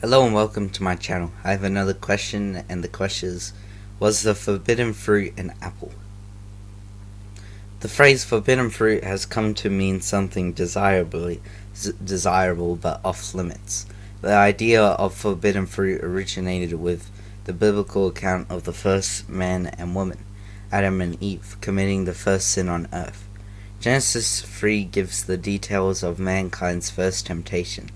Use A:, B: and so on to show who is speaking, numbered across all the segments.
A: Hello and welcome to my channel. I have another question, and the question is, was the forbidden fruit an apple? The phrase forbidden fruit has come to mean something desirable but off limits. The idea of forbidden fruit originated with the biblical account of the first man and woman, Adam and Eve, committing the first sin on earth. Genesis 3 gives the details of mankind's first temptation.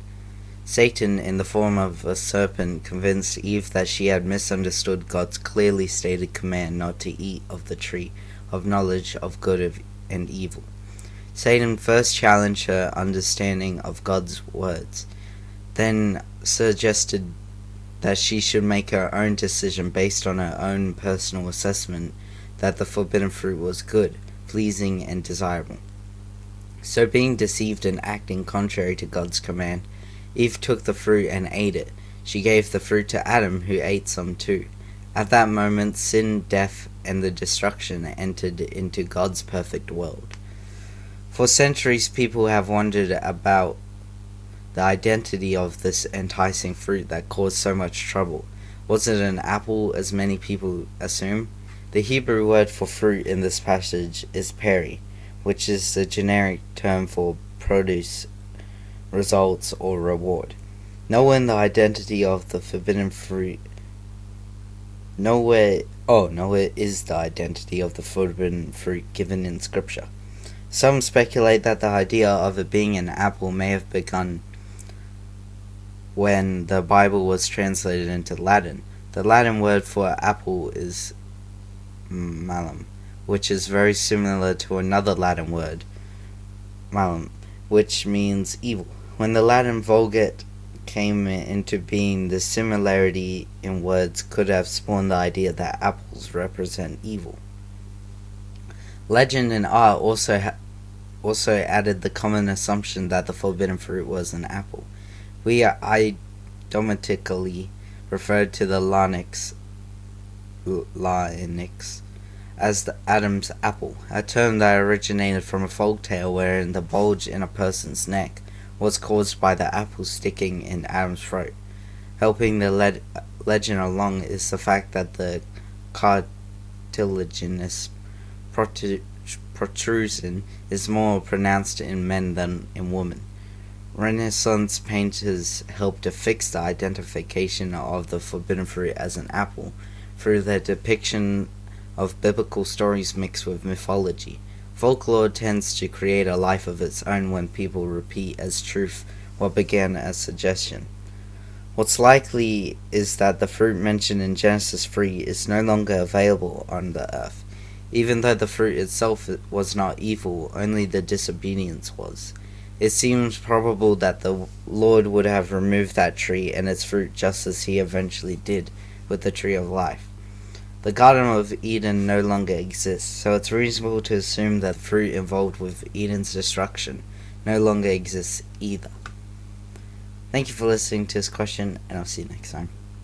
A: Satan, in the form of a serpent, convinced Eve that she had misunderstood God's clearly stated command not to eat of the tree of knowledge of good and evil. Satan first challenged her understanding of God's words, then suggested that she should make her own decision based on her own personal assessment that the forbidden fruit was good, pleasing, and desirable. So, being deceived and acting contrary to God's command, Eve took the fruit and ate it. She gave the fruit to Adam, who ate some too. At that moment, sin, death, and the destruction entered into God's perfect world. For centuries, people have wondered about the identity of this enticing fruit that caused so much trouble. Was it an apple, as many people assume? The Hebrew word for fruit in this passage is peri, which is the generic term for produce, results, or reward. Knowing the identity of the forbidden fruit, nowhere is the identity of the forbidden fruit given in Scripture. Some speculate that the idea of it being an apple may have begun when the Bible was translated into Latin. The Latin word for apple is malum, which is very similar to another Latin word, malum, which means evil. When the Latin Vulgate came into being, the similarity in words could have spawned the idea that apples represent evil. Legend and art also added the common assumption that the forbidden fruit was an apple. We are idiomatically referred to the larynx as the Adam's apple, a term that originated from a folk tale wherein the bulge in a person's neck was caused by the apple sticking in Adam's throat. Helping the legend along is the fact that the cartilaginous protrusion is more pronounced in men than in women. Renaissance painters helped to fix the identification of the forbidden fruit as an apple through their depiction of biblical stories mixed with mythology. Folklore tends to create a life of its own when people repeat as truth what began as suggestion. What's likely is that the fruit mentioned in Genesis 3 is no longer available on the earth. Even though the fruit itself was not evil, only the disobedience was. It seems probable that the Lord would have removed that tree and its fruit just as he eventually did with the tree of life. The Garden of Eden no longer exists, so it's reasonable to assume that the fruit involved with Eden's destruction no longer exists either. Thank you for listening to this question, and I'll see you next time.